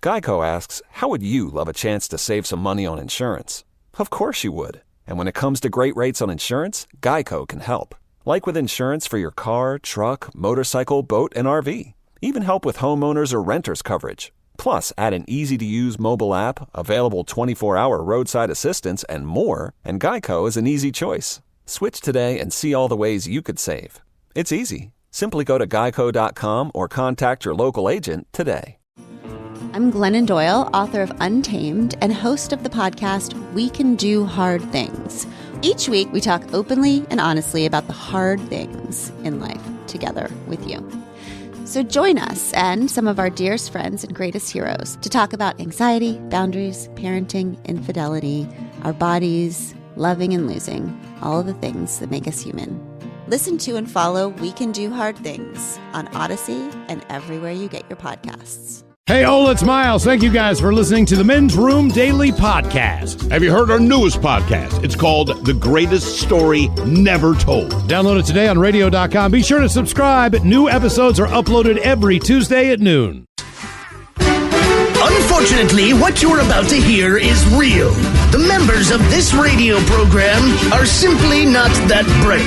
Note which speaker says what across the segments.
Speaker 1: Geico asks, how would you love a chance to save some money on insurance? Of course you would. And when it comes to great rates on insurance, Geico can help. Like with insurance for your car, truck, motorcycle, boat, and RV. Even help with homeowners or renters coverage. Plus, add an easy-to-use mobile app, available 24-hour roadside assistance, and more, and Geico is an easy choice. Switch today and see all the ways you could save. It's easy. Simply go to geico.com or contact your local agent today.
Speaker 2: I'm Glennon Doyle, author of Untamed and host of the podcast We Can Do Hard Things. Each week, we talk openly and honestly about the hard things in life together with you. So join us and some of our dearest friends and greatest heroes to talk about anxiety, boundaries, parenting, infidelity, our bodies, loving and losing, all of the things that make us human. Listen to and follow We Can Do Hard Things on Odyssey and everywhere you get your podcasts.
Speaker 3: Hey, it's Miles. Thank you guys for listening to the Men's Room Daily Podcast.
Speaker 4: Have you heard our newest podcast? It's called The Greatest Story Never Told.
Speaker 3: Download it today on radio.com. Be sure to subscribe. New episodes are uploaded every Tuesday at noon.
Speaker 5: Unfortunately, what you're about to hear is real. The members of this radio program are simply not that bright,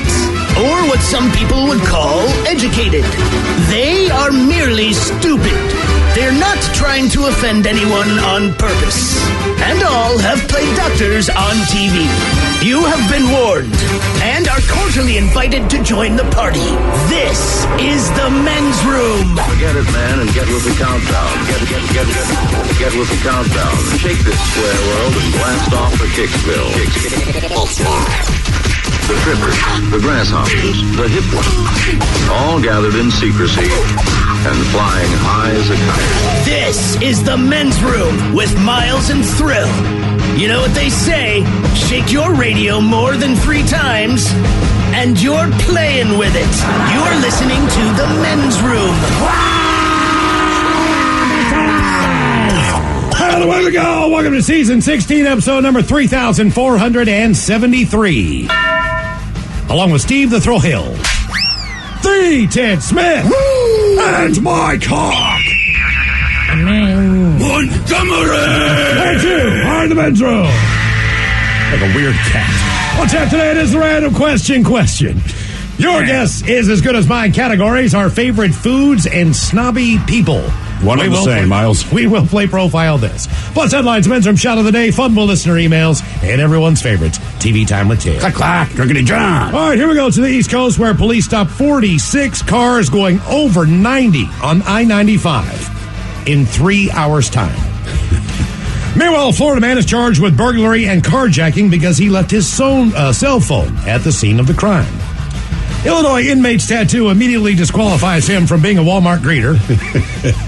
Speaker 5: or what some people would call educated. They are merely stupid. They're not trying to offend anyone on purpose. And all have played doctors on TV. You have been warned and are cordially invited to join the party. This is the Men's Room.
Speaker 6: Forget it, man, and get with the countdown. Get with the countdown. Shake this square world and blast off for Kicksville. The trippers, the grasshoppers, the hip ones, all gathered in secrecy and flying high as a kite.
Speaker 5: This is the Men's Room with Miles and Thrill. You know what they say, shake your radio more than 3 times, and you're playing with it. You're listening to the Men's Room.
Speaker 3: Hey, way we go. Welcome to season 16, episode number 3473. Along with Steve the Thrill Hill, the Ted Smith, and my cock, Montgomery. And you are in the Men's Room. Like a weird cat. What's up today? It is the random question. Your guess is as good as mine. Categories are favorite foods and snobby people.
Speaker 4: One of the same, Miles.
Speaker 3: We will play Profile This. Plus headlines, Men's Room Shot of the Day, fun listener emails, and everyone's favorites, TV Time with Ted.
Speaker 4: Clack, Drinkity John.
Speaker 3: All right, here we go to the East Coast where police stopped 46 cars going over 90 on I-95 in 3 hours' time. Meanwhile, a Florida man is charged with burglary and carjacking because he left his cell phone at the scene of the crime. Illinois inmate's tattoo immediately disqualifies him from being a Walmart greeter.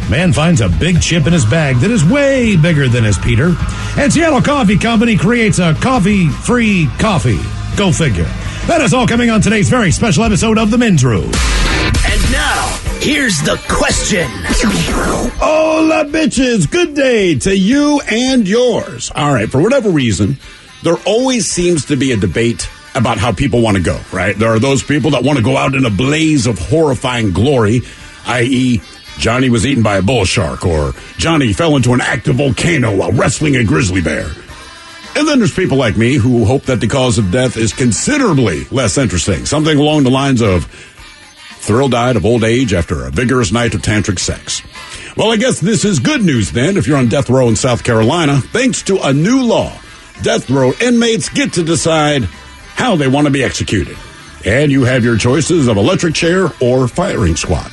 Speaker 3: Man finds a big chip in his bag that is way bigger than his Peter. And Seattle Coffee Company creates a coffee-free coffee. Go figure. That is all coming on today's very special episode of The Men's Room.
Speaker 5: And now, here's the question.
Speaker 4: Hola, bitches. Good day to you and yours. All right, for whatever reason, there always seems to be a debate about how people want to go, right? There are those people that want to go out in a blaze of horrifying glory, i.e., Johnny was eaten by a bull shark, or Johnny fell into an active volcano while wrestling a grizzly bear. And then there's people like me who hope that the cause of death is considerably less interesting, something along the lines of Thrill died of old age after a vigorous night of tantric sex. Well, I guess this is good news then if you're on death row in South Carolina. Thanks to a new law, death row inmates get to decide how they want to be executed. And you have your choices of electric chair or firing squad.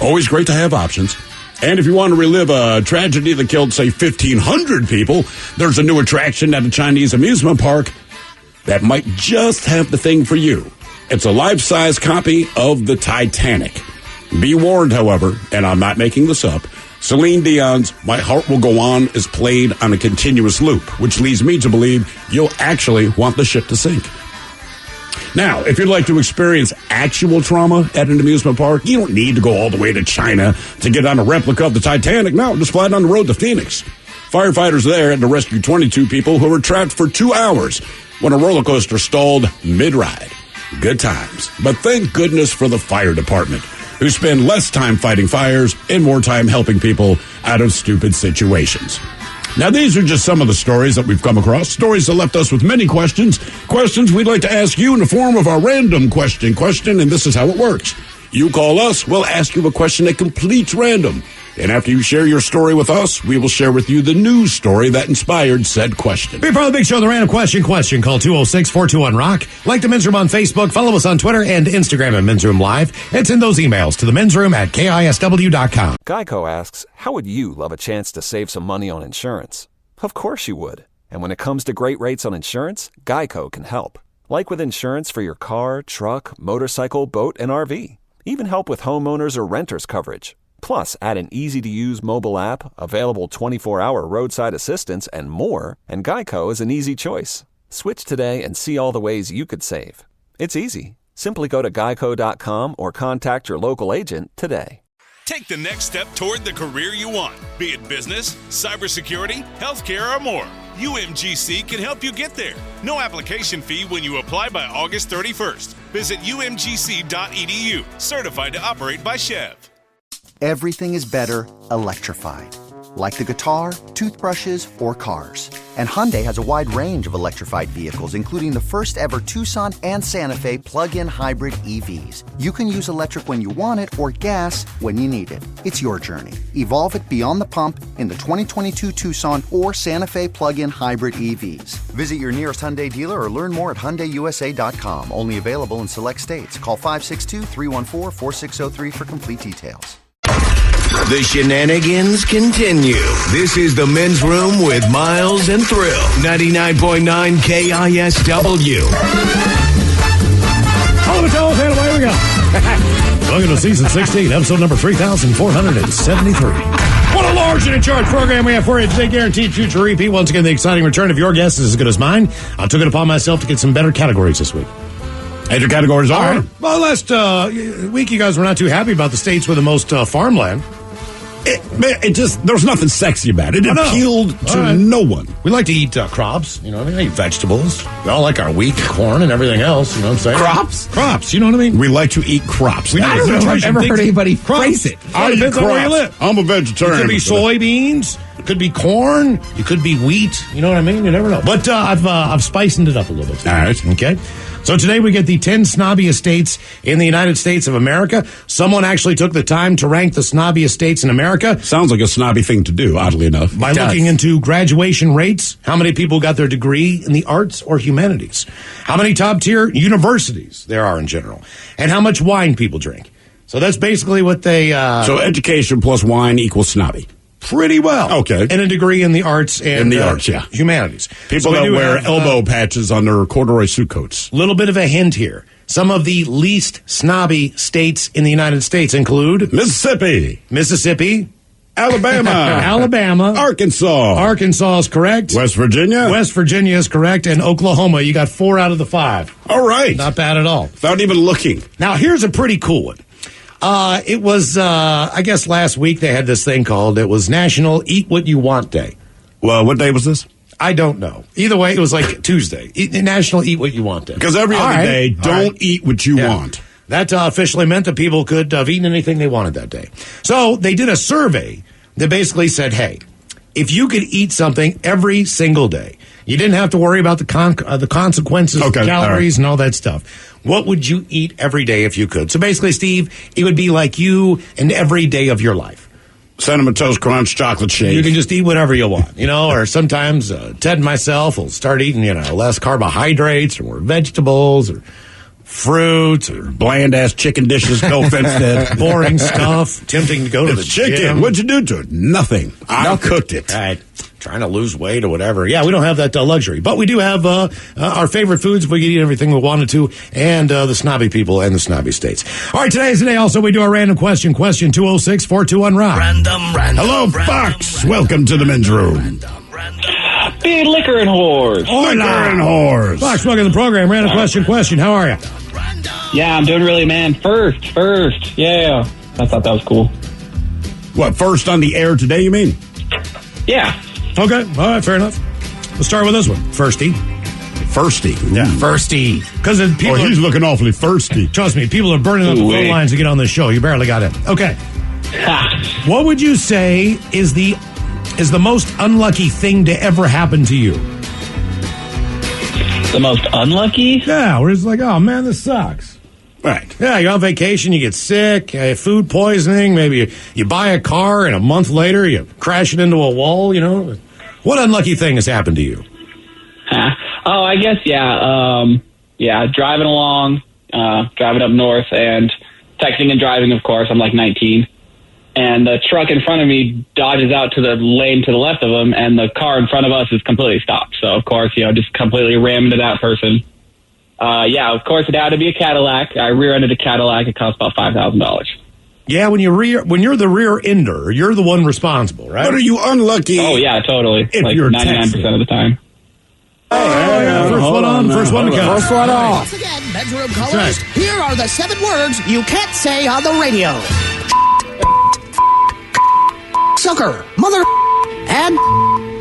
Speaker 4: Always great to have options. And if you want to relive a tragedy that killed, say, 1,500 people, there's a new attraction at a Chinese amusement park that might just have the thing for you. It's a life-size copy of the Titanic. Be warned, however, and I'm not making this up, Celine Dion's My Heart Will Go On is played on a continuous loop, which leads me to believe you'll actually want the ship to sink. Now, if you'd like to experience actual trauma at an amusement park, you don't need to go all the way to China to get on a replica of the Titanic. No, just fly down the road to Phoenix. Firefighters there had to rescue 22 people who were trapped for 2 hours when a roller coaster stalled mid-ride. Good times. But thank goodness for the fire department. who spend less time fighting fires and more time helping people out of stupid situations. Now, these are just some of the stories that we've come across, stories that left us with many questions we'd like to ask you in the form of our random question, and this is how it works. You call us, we'll ask you a question that completes random. And after you share your story with us, we will share with you the news story that inspired said question.
Speaker 3: Be part of the big show, the random question. Call 206-421-ROCK. Like the Men's Room on Facebook. Follow us on Twitter and Instagram at Men's Room Live. And send those emails to the Men's Room at KISW.com.
Speaker 1: Geico asks, how would you love a chance to save some money on insurance? Of course you would. And when it comes to great rates on insurance, Geico can help. Like with insurance for your car, truck, motorcycle, boat, and RV. Even help with homeowners or renters coverage. Plus, add an easy-to-use mobile app, available 24-hour roadside assistance, and more, and Geico is an easy choice. Switch today and see all the ways you could save. It's easy. Simply go to geico.com or contact your local agent today.
Speaker 7: Take the next step toward the career you want, be it business, cybersecurity, healthcare, or more. UMGC can help you get there. No application fee when you apply by August 31st. Visit umgc.edu, certified to operate by Chev.
Speaker 8: Everything is better electrified. Like the guitar, toothbrushes, or cars. And Hyundai has a wide range of electrified vehicles, including the first ever Tucson and Santa Fe plug-in hybrid EVs. You can use electric when you want it or gas when you need it. It's your journey. Evolve it beyond the pump in the 2022 Tucson or Santa Fe plug-in hybrid EVs. Visit your nearest Hyundai dealer or learn more at HyundaiUSA.com. Only available in select states. Call 562-314-4603 for complete details.
Speaker 5: The shenanigans continue. This is the Men's Room with Miles and Thrill. 99.9 KISW.
Speaker 3: Hold the toes, and away we go. Welcome to season 16, episode number 3473. What a large and in charge program we have for you today. Guaranteed future repeat. Once again, the exciting return of your guest is as good as mine. I took it upon myself to get some better categories this week.
Speaker 4: And your categories are?
Speaker 3: Right. Well, last week you guys were not too happy about the states with the most farmland.
Speaker 4: It just, there was nothing sexy about it. It appealed to no one.
Speaker 3: We like to eat crops, you know what I mean? I eat vegetables. We all like our wheat, corn, and everything else, you know what I'm saying?
Speaker 4: Crops,
Speaker 3: you know what I mean?
Speaker 4: We like to eat crops.
Speaker 3: I don't know if I've ever heard anybody phrase it.
Speaker 4: I eat crops. Where you live. I'm a vegetarian.
Speaker 3: It could be soybeans. It could be corn. It could be wheat. You know what I mean? You never know. But I've spiced it up a little bit today.
Speaker 4: All right.
Speaker 3: Okay. So today we get the 10 snobbiest states in the United States of America. Someone actually took the time to rank the snobbiest states in America.
Speaker 4: Sounds like a snobby thing to do, oddly enough.
Speaker 3: By looking into graduation rates, how many people got their degree in the arts or humanities, how many top-tier universities there are in general, and how much wine people drink. So that's basically what they...
Speaker 4: So education plus wine equals snobby.
Speaker 3: Pretty well.
Speaker 4: Okay.
Speaker 3: And a degree in the arts and humanities.
Speaker 4: People that wear elbow patches on their corduroy suit coats.
Speaker 3: Little bit of a hint here. Some of the least snobby states in the United States include
Speaker 4: Mississippi,
Speaker 3: Alabama, Arkansas is correct. West Virginia is correct, and Oklahoma. You got 4 out of the 5.
Speaker 4: All right.
Speaker 3: Not bad at all.
Speaker 4: Without even looking.
Speaker 3: Now, here's a pretty cool one. It was, I guess last week they had this thing called, it was National Eat What You Want Day.
Speaker 4: Well, what day was this?
Speaker 3: I don't know. Either way, it was like Tuesday. National Eat What You Want Day.
Speaker 4: Because every other day, don't eat what you want.
Speaker 3: That officially meant that people could have eaten anything they wanted that day. So they did a survey that basically said, hey, if you could eat something every single day, you didn't have to worry about the consequences, calories, and all that stuff. What would you eat every day if you could? So basically, Steve, it would be like you and every day of your life.
Speaker 4: Cinnamon Toast Crunch, chocolate shake.
Speaker 3: You can just eat whatever you want, or sometimes Ted and myself will start eating, less carbohydrates or more vegetables or fruits or
Speaker 4: bland-ass chicken dishes, no offense, Ted.
Speaker 3: Boring stuff, tempting to go to the
Speaker 4: chicken.
Speaker 3: Gym.
Speaker 4: What'd you do to it? Nothing. I cooked it.
Speaker 3: Right. Trying to lose weight or whatever. Yeah, we don't have that luxury. But we do have our favorite foods if we could eat everything we wanted to, and the snobby people and the snobby states. All right, today is the day also we do our random question. Question 206-421-ROCK.
Speaker 5: Random.
Speaker 4: Hello, Fox. Welcome to the Men's Room.
Speaker 9: Hey, liquor and whores.
Speaker 4: Liquor and whores.
Speaker 3: Fox, welcome to the program. Random question. How are you?
Speaker 9: Yeah, I'm doing really, man. First. Yeah. I thought that was cool.
Speaker 4: What, first on the air today, you mean?
Speaker 9: Yeah.
Speaker 3: Okay, all right, fair enough. We'll start with this one. Firsty.
Speaker 4: Thirsty.
Speaker 3: Yeah, thirsty. Because people.
Speaker 4: He's looking awfully thirsty.
Speaker 3: Trust me, people are burning up the phone lines to get on the show. You barely got in. Okay. What would you say is the most unlucky thing to ever happen to you?
Speaker 9: The most unlucky?
Speaker 3: Yeah, where it's like, oh man, this sucks.
Speaker 4: Right.
Speaker 3: Yeah, you're on vacation, you get sick, food poisoning, maybe you buy a car and a month later you crash it into a wall, you know? What unlucky thing has happened to you?
Speaker 9: Oh, I guess, driving along, driving up north and texting and driving, of course. I'm like 19. And the truck in front of me dodges out to the lane to the left of him, and the car in front of us is completely stopped. So, of course, just completely rammed into that person. Of course, it had to be a Cadillac. I rear-ended a Cadillac. It cost about $5,000.
Speaker 3: Yeah, when you're the rear ender, you're the one responsible, right?
Speaker 4: But are you unlucky?
Speaker 9: Oh, yeah, totally.
Speaker 3: If
Speaker 9: like
Speaker 3: you're
Speaker 9: 99% of the time.
Speaker 3: First one on, first one to go.
Speaker 5: First one off. Once again, bedroom callers, here are the 7 words you can't say on the radio. Sucker, mother, and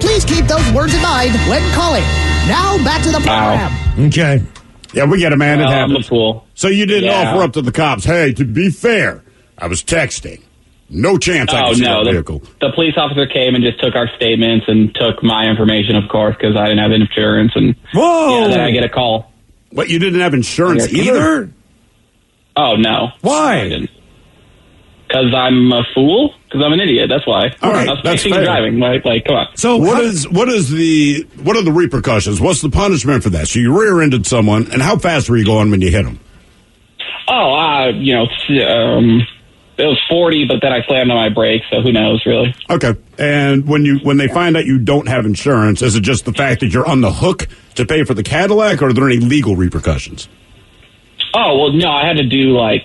Speaker 5: please keep those words in mind when calling. Now back to the program.
Speaker 3: Okay.
Speaker 4: Yeah, we get it, man. It happens.
Speaker 9: I'm a fool.
Speaker 4: So you didn't offer up to the cops, hey, to be fair, I was texting. No chance I could see that vehicle.
Speaker 9: The police officer came and just took our statements and took my information, of course, because I didn't have insurance. And then I get a call.
Speaker 4: What, you didn't have insurance either?
Speaker 9: Oh, no.
Speaker 4: Why?
Speaker 9: I didn't. Because I'm a fool? Because I'm an idiot. That's why.
Speaker 4: All right,
Speaker 9: I was
Speaker 4: that's
Speaker 9: texting
Speaker 4: fair.
Speaker 9: and driving. Like, come on.
Speaker 3: So
Speaker 4: what are the repercussions? What's the punishment for that? So you rear-ended someone, and how fast were you going when you hit them?
Speaker 9: Oh, it was 40, but then I slammed on my brakes, so who knows, really.
Speaker 4: Okay. And when they find out you don't have insurance, is it just the fact that you're on the hook to pay for the Cadillac, or are there any legal repercussions?
Speaker 9: Oh, well, no, I had to do, I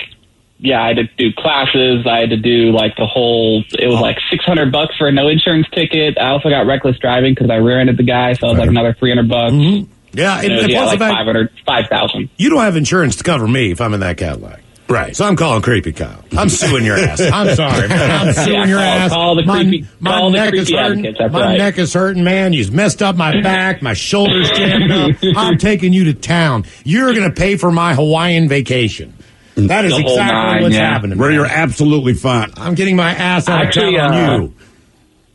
Speaker 9: had to do classes. I had to do, it was like $600 for a no insurance ticket. I also got reckless driving because I rear-ended the guy, so it was like another $300.
Speaker 3: Mm-hmm. Yeah,
Speaker 9: and it was like $5,000.
Speaker 3: You don't have insurance to cover me if I'm in that Cadillac.
Speaker 4: Right.
Speaker 3: So I'm calling Creepy Kyle. I'm suing your ass. I'm sorry, man. I'm suing your ass.
Speaker 9: Call the creepy advocates. That's
Speaker 3: my neck is hurting, man. You've messed up my back. My shoulders jammed up. I'm taking you to town. You're going to pay for my Hawaiian vacation. That is exactly what's happening.
Speaker 4: Where you're absolutely fine.
Speaker 3: I'm getting my ass out of town on you.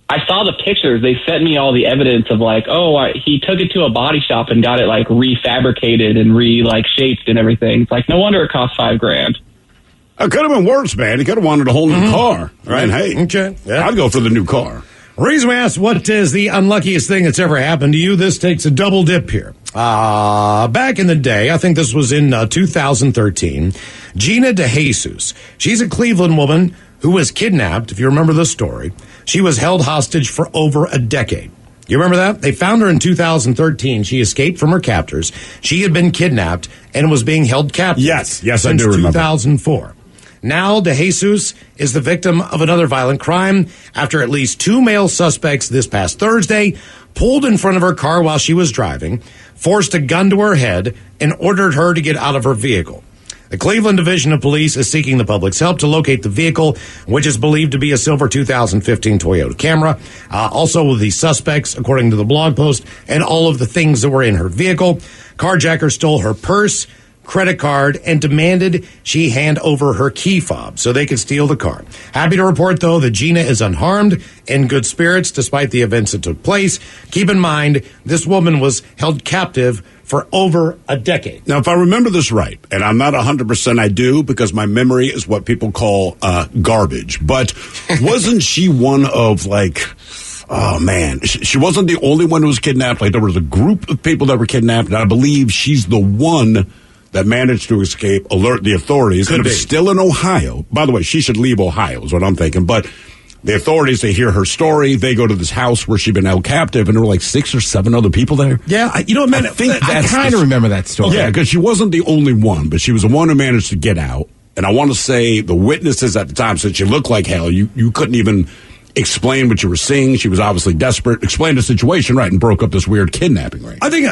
Speaker 9: I saw the pictures. They sent me all the evidence of he took it to a body shop and got it refabricated and shaped and everything. It's like, no wonder it cost $5,000.
Speaker 4: It could have been worse, man. He could have wanted a whole new car. Right? Hey,
Speaker 3: okay. Yeah.
Speaker 4: I'd go for the new car.
Speaker 3: Reason we asked what is the unluckiest thing that's ever happened to you, this takes a double dip here. Back in the day, I think this was in 2013, Gina DeJesus, she's a Cleveland woman who was kidnapped, if you remember the story. She was held hostage for over a decade. You remember that? They found her in 2013. She escaped from her captors. She had been kidnapped and was being held captive.
Speaker 4: Yes, I
Speaker 3: since
Speaker 4: do remember.
Speaker 3: 2004. Now, DeJesus is the victim of another violent crime after at least 2 male suspects this past Thursday pulled in front of her car while she was driving, forced a gun to her head, and ordered her to get out of her vehicle. The Cleveland Division of Police is seeking the public's help to locate the vehicle, which is believed to be a silver 2015 Toyota Camry. Also, the suspects, according to the blog post, and all of the things that were in her vehicle. Carjacker stole her purse, credit card, and demanded she hand over her key fob so they could steal the car. Happy to report, though, that Gina is unharmed, in good spirits, despite the events that took place. Keep in mind, this woman was held captive for over a decade.
Speaker 4: Now, if I remember this right, and I'm not 100% I do, because my memory is what people call garbage, but wasn't she one of, oh, man, she wasn't the only one who was kidnapped. There was a group of people that were kidnapped, and I believe she's the one that managed to escape, alert the authorities.
Speaker 3: Could be.
Speaker 4: Still in Ohio. By the way, she should leave Ohio is what I'm thinking. But the authorities, they hear her story. They go to this house where she'd been held captive, and there were 6 or 7 other people there.
Speaker 3: Yeah, man,
Speaker 10: I kind of remember that story.
Speaker 4: Yeah, because she wasn't the only one, but she was the one who managed to get out. And I want to say the witnesses at the time said she looked like hell. You couldn't even explain what you were seeing. She was obviously desperate. Explained the situation, right, and broke up this weird kidnapping ring.
Speaker 3: I think,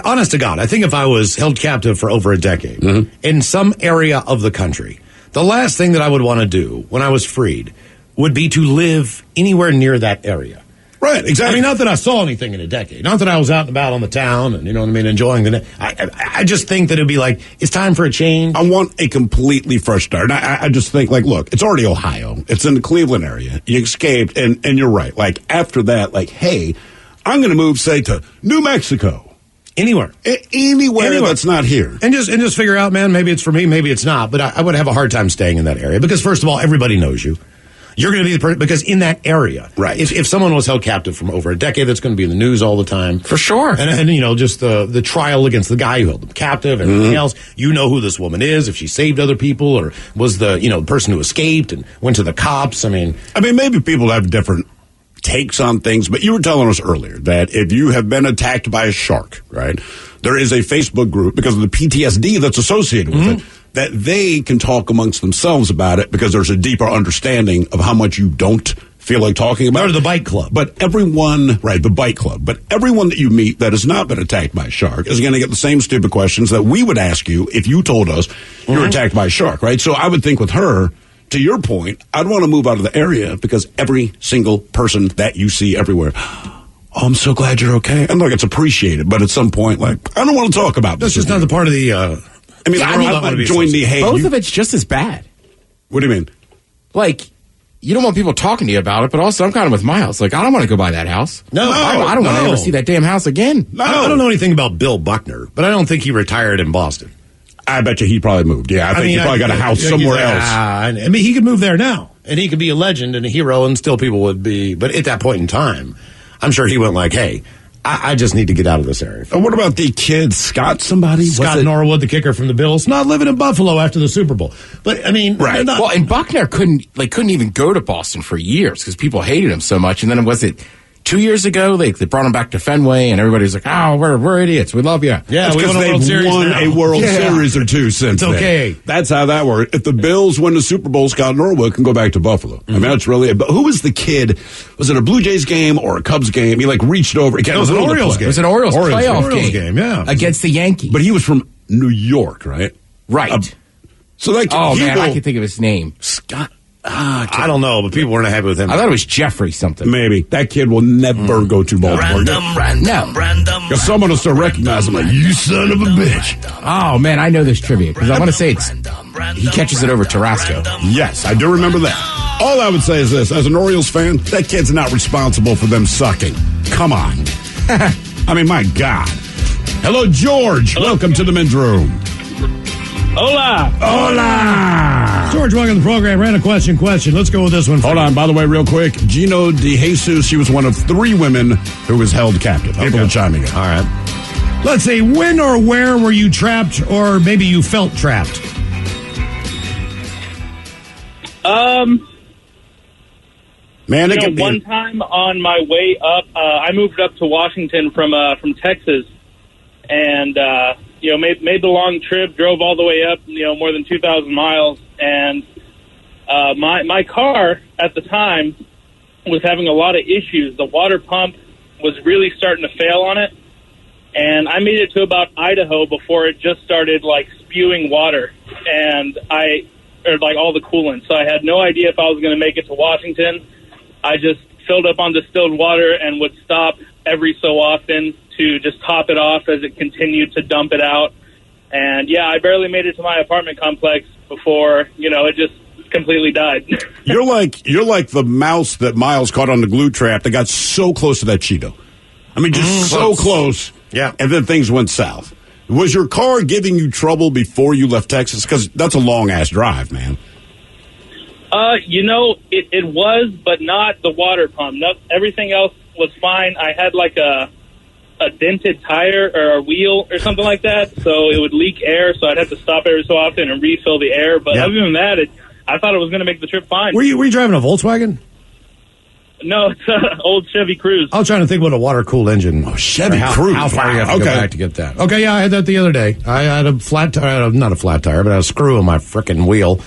Speaker 3: honest to God, I think if I was held captive for over a decade in some area of the country, the last thing that I would want to do when I was freed would be to live anywhere near that area.
Speaker 4: Right, exactly.
Speaker 3: I mean, not that I saw anything in a decade. Not that I was out and about on the town and, you know what I mean, enjoying the I just think that it'd be like, it's time for a change.
Speaker 4: I want a completely fresh start. I just think, like, look, it's already Ohio. It's in the Cleveland area. You escaped, and you're right. Like, after that, like, hey, I'm going to move, say, to New Mexico.
Speaker 3: Anywhere
Speaker 4: that's not here.
Speaker 3: And just figure out, man, maybe it's for me, maybe it's not. But I would have a hard time staying in that area because, first of all, everybody knows you. You're going to be the person, because in that area,
Speaker 4: right?
Speaker 3: If someone was held captive from over a decade, that's going to be in the news all the time.
Speaker 10: For sure.
Speaker 3: And you know, just the trial against the guy who held them captive and everything else. You know who this woman is, if she saved other people or was the, you know, person who escaped and went to the cops. I mean,
Speaker 4: maybe people have different takes on things, but you were telling us earlier that if you have been attacked by a shark, right, there is a Facebook group because of the PTSD that's associated with it, that they can talk amongst themselves about it because there's a deeper understanding of how much you don't feel like talking about.
Speaker 3: Or the bite club.
Speaker 4: But everyone, right, the bite club, but everyone that you meet that has not been attacked by a shark is going to get the same stupid questions that we would ask you if you told us you're attacked by a shark, right? So I would think with her, to your point, I'd want to move out of the area because every single person that you see everywhere, oh, I'm so glad you're okay. And look, it's appreciated, but at some point, like, I don't want to talk about this.
Speaker 3: That's just not the part of the,
Speaker 4: I joined the hey.
Speaker 10: Both of it's just as bad.
Speaker 4: What do you mean?
Speaker 10: Like, you don't want people talking to you about it, but also I'm kind of with Miles. Like, I don't want to go by that house.
Speaker 3: No,
Speaker 10: I don't want to ever see that damn house again.
Speaker 3: No. I don't know anything about Bill Buckner, but I don't think he retired in Boston.
Speaker 4: I bet you he probably moved. Yeah, I think he probably got a house somewhere else.
Speaker 3: I mean, he could move there now, and he could be a legend and a hero, and still people would be. But at that point in time, I'm sure he went like, hey, I just need to get out of this area.
Speaker 4: And what about the kid, Scott
Speaker 3: Norwood, the kicker from the Bills, not living in Buffalo after the Super Bowl. But, I mean...
Speaker 4: Right.
Speaker 10: Well, and Buckner couldn't even go to Boston for years because people hated him so much. And then was it 2 years ago? They brought him back to Fenway, and everybody was like, oh, we're idiots. We love you.
Speaker 3: Yeah,
Speaker 4: because they've won a World Series or two since
Speaker 3: It's okay.
Speaker 4: then. That's how that works. If the Bills win the Super Bowl, Scott Norwood can go back to Buffalo. I mean, that's really it. But who was the kid? Was it a Blue Jays game or a Cubs game? He, like, reached over.
Speaker 3: It was an Orioles game.
Speaker 10: It was an Orioles playoff game.
Speaker 3: Yeah.
Speaker 10: Against the Yankees.
Speaker 4: But he was from New York, right?
Speaker 10: Right.
Speaker 4: So, like,
Speaker 10: I can think of his name.
Speaker 4: Scott.
Speaker 3: I don't know, but people weren't happy with him.
Speaker 10: I thought it was Jeffrey something.
Speaker 4: Maybe. That kid will never go to Baltimore.
Speaker 5: Random.
Speaker 4: Because someone will start recognizing him like, you son of a bitch.
Speaker 10: Oh, man, I know this trivia. Because I want to say he catches it over Tarasco.
Speaker 4: Yes, I do remember that. All I would say is this. As an Orioles fan, that kid's not responsible for them sucking. Come on. I mean, my God. Hello, George. Hello. Welcome to the men's room.
Speaker 3: Hola. George, welcome to the program. Random question. Let's go with this one.
Speaker 4: Hold on. By the way, real quick, Gino De Jesus, she was one of 3 women who was held captive. People are chiming in.
Speaker 3: All right. Let's see, when or where were you trapped, or maybe you felt trapped?
Speaker 4: Man,
Speaker 9: one time on my way up, I moved up to Washington from Texas, and made the long trip, drove all the way up, more than 2,000 miles, and my car at the time was having a lot of issues. The water pump was really starting to fail on it, and I made it to about Idaho before it just started like spewing water, and all the coolant. So I had no idea if I was going to make it to Washington. I just filled up on distilled water and would stop every so often to just top it off as it continued to dump it out. And yeah, I barely made it to my apartment complex before, it just completely died.
Speaker 4: You're like the mouse that Miles caught on the glue trap that got so close to that Cheeto. I mean, just so close.
Speaker 3: Yeah.
Speaker 4: And then things went south. Was your car giving you trouble before you left Texas? Because that's a long-ass drive, man.
Speaker 9: It was, but not the water pump. No, everything else was fine. I had like a dented tire or a wheel or something like that, so it would leak air, so I'd have to stop every so often and refill the air. But other than that, I thought it was going to make the trip fine.
Speaker 3: Were you driving a Volkswagen?
Speaker 9: No, it's an old Chevy Cruze.
Speaker 3: I was trying to think what a water-cooled engine.
Speaker 4: Oh, Chevy Cruze.
Speaker 3: How far you have to go back to get that? Okay, yeah, I had that the other day. I had a flat tire, not a flat tire, but I had a screw on my frickin' wheel.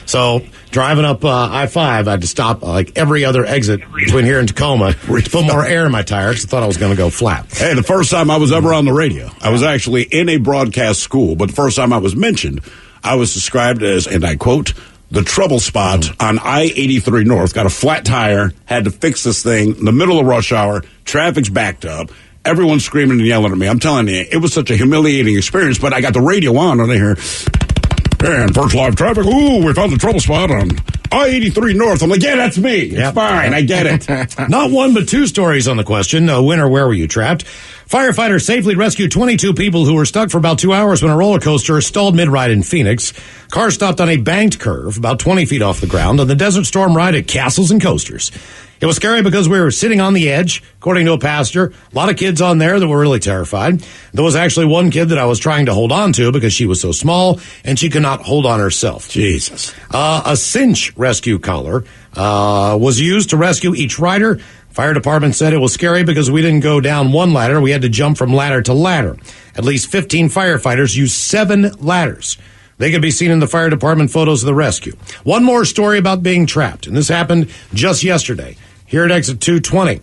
Speaker 3: So driving up I-5, I had to stop like every other exit between here and Tacoma to put more air in my tire because I thought I was going to go flat.
Speaker 4: Hey, the first time I was ever on the radio, I was actually in a broadcast school, but the first time I was mentioned, I was described as, and I quote, the trouble spot on I-83 North. Got a flat tire, had to fix this thing in the middle of rush hour. Traffic's backed up. Everyone's screaming and yelling at me. I'm telling you, it was such a humiliating experience, but I got the radio on and I hear, and first live traffic, ooh, we found the trouble spot on I-83 North. I'm like, yeah, that's me. It's fine. I get it.
Speaker 3: Not one, but two stories on the question. Winner, where were you trapped? Firefighters safely rescued 22 people who were stuck for about 2 hours when a roller coaster stalled mid-ride in Phoenix. Car stopped on a banked curve about 20 feet off the ground on the Desert Storm ride at Castles and Coasters. It was scary because we were sitting on the edge, according to a passenger. A lot of kids on there that were really terrified. There was actually one kid that I was trying to hold on to because she was so small and she could not hold on herself.
Speaker 4: Jesus.
Speaker 3: A cinch rescue collar was used to rescue each rider. Fire department said it was scary because we didn't go down one ladder. We had to jump from ladder to ladder. At least 15 firefighters used 7 ladders. They could be seen in the fire department photos of the rescue. One more story about being trapped, and this happened just yesterday. Here at exit 220.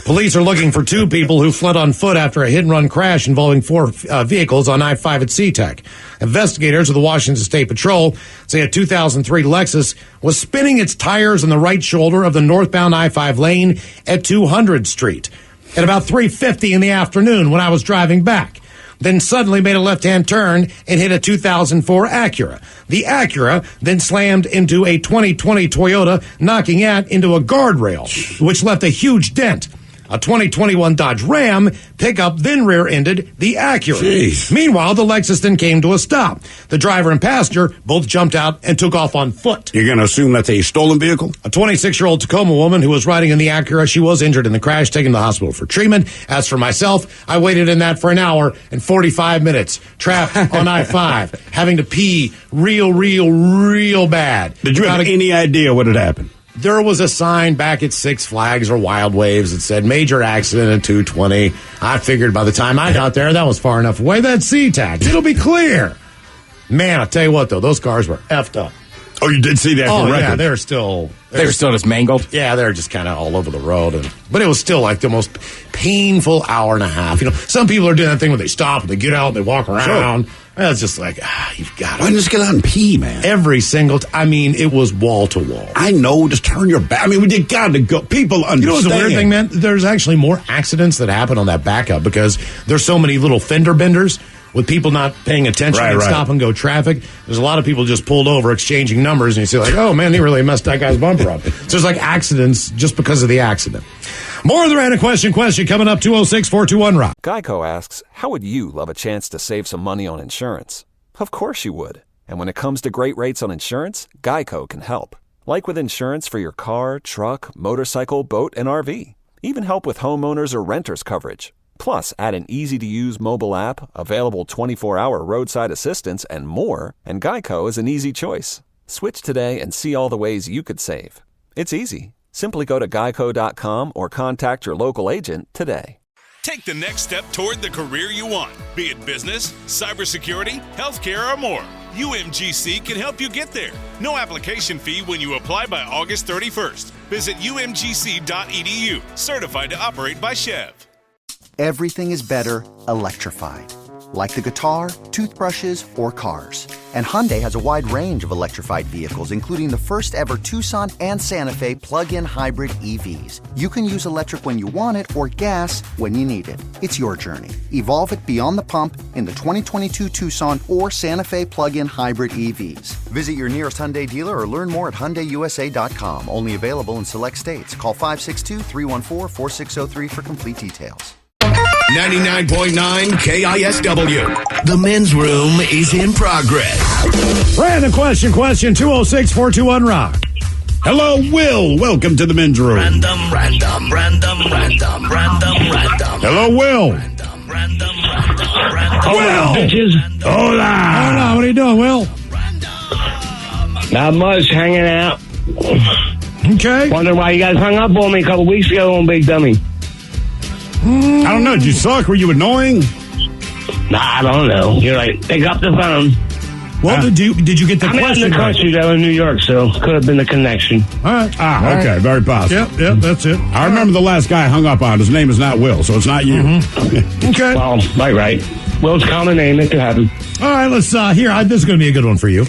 Speaker 3: Police are looking for 2 people who fled on foot after a hit-and-run crash involving 4 vehicles on I-5 at SeaTac. Investigators of the Washington State Patrol say a 2003 Lexus was spinning its tires on the right shoulder of the northbound I-5 lane at 200 Street at about 3:50 in the afternoon when I was driving back. Then suddenly made a left-hand turn and hit a 2004 Acura. The Acura then slammed into a 2020 Toyota, knocking it into a guardrail, which left a huge dent. A 2021 Dodge Ram pickup then rear-ended the Acura.
Speaker 4: Jeez.
Speaker 3: Meanwhile, the Lexus then came to a stop. The driver and passenger both jumped out and took off on foot.
Speaker 4: You're going to assume that's a stolen vehicle?
Speaker 3: A 26-year-old Tacoma woman who was riding in the Acura, she was injured in the crash, taken to the hospital for treatment. As for myself, I waited in that for an hour and 45 minutes, trapped on I-5, having to pee real bad.
Speaker 4: Did you have any idea what had happened?
Speaker 3: There was a sign back at Six Flags or Wild Waves that said major accident at 220. I figured by the time I got there, that was far enough away. That's SeaTac. It'll be clear. Man, I'll tell you what, though, those cars were effed up.
Speaker 4: Oh, you did see that?
Speaker 3: Oh,
Speaker 4: record.
Speaker 3: Yeah, they were still
Speaker 10: just mangled?
Speaker 3: Yeah, they're just kind of all over the road. But it was still like the most painful hour and a half. You know, some people are doing that thing where they stop and they get out and they walk around. Sure. It's just like, you've got to.
Speaker 4: Why just get out and pee, man?
Speaker 3: Every single I mean, it was wall to wall.
Speaker 4: I know, just turn your back. I mean, you got to go. People understand. You know what's the weird thing,
Speaker 3: man? There's actually more accidents that happen on that backup because there's so many little fender benders with people not paying attention and stop and go traffic. There's a lot of people just pulled over exchanging numbers and you see like, oh man, they really messed that guy's bumper up. So there's like accidents just because of the accident. More of the random question coming up 206-421-ROCK.
Speaker 1: Geico asks, how would you love a chance to save some money on insurance? Of course you would. And when it comes to great rates on insurance, Geico can help. Like with insurance for your car, truck, motorcycle, boat, and RV. Even help with homeowners or renters coverage. Plus, add an easy-to-use mobile app, available 24-hour roadside assistance, and more, and Geico is an easy choice. Switch today and see all the ways you could save. It's easy. Simply go to geico.com or contact your local agent today.
Speaker 7: Take the next step toward the career you want, be it business, cybersecurity, healthcare, or more. UMGC can help you get there. No application fee when you apply by August 31st. Visit umgc.edu, certified to operate by Chev.
Speaker 8: Everything is better electrified. Like the guitar, toothbrushes, or cars. And Hyundai has a wide range of electrified vehicles, including the first ever Tucson and Santa Fe plug-in hybrid EVs. You can use electric when you want it or gas when you need it. It's your journey. Evolve it beyond the pump in the 2022 Tucson or Santa Fe plug-in hybrid EVs. Visit your nearest Hyundai dealer or learn more at HyundaiUSA.com. Only available in select states. Call 562-314-4603 for complete details.
Speaker 5: 99.9 KISW. The men's room is in progress.
Speaker 3: Random question 206-421-ROCK.
Speaker 4: Hello, Will. Welcome to the men's room.
Speaker 5: Random.
Speaker 3: Hello, Will.
Speaker 5: Random.
Speaker 3: Will.
Speaker 11: Bitches.
Speaker 3: Hola. What are you doing, Will?
Speaker 11: Not much, hanging out.
Speaker 3: Okay.
Speaker 11: Wondering why you guys hung up on me a couple weeks ago on Big Dummy.
Speaker 4: I don't know. Did you suck? Were you annoying?
Speaker 11: Nah, I don't know. You're like, pick up the phone.
Speaker 3: Well, did you get the
Speaker 11: I'm
Speaker 3: question?
Speaker 11: in the country, though, in New York, so could have been the connection.
Speaker 3: All right.
Speaker 4: Okay. Right. Very possible.
Speaker 3: Yep, that's it.
Speaker 4: I remember the last guy I hung up on. His name is not Will, so it's not you.
Speaker 3: Mm-hmm. Okay.
Speaker 11: Well, right. Will's common name. It could happen.
Speaker 3: All right, let's hear. This is going to be a good one for you.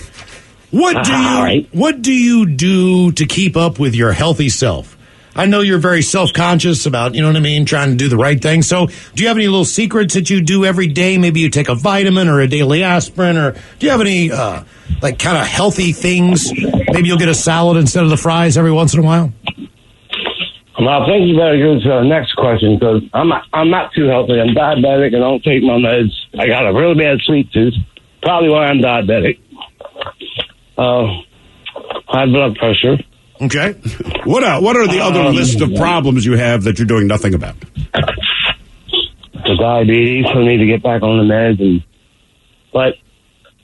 Speaker 3: What do you do to keep up with your healthy self? I know you're very self-conscious about, you know what I mean, trying to do the right thing. So do you have any little secrets that you do every day? Maybe you take a vitamin or a daily aspirin, or do you have any, kind of healthy things? Maybe you'll get a salad instead of the fries every once in a while?
Speaker 11: Well, I think you better go to the next question, because I'm not too healthy. I'm diabetic and I don't take my meds. I got a really bad sweet tooth. Probably why I'm diabetic. High blood pressure.
Speaker 4: Okay. What are the other list of problems you have that you're doing nothing about?
Speaker 11: The diabetes. I need to get back on the meds. But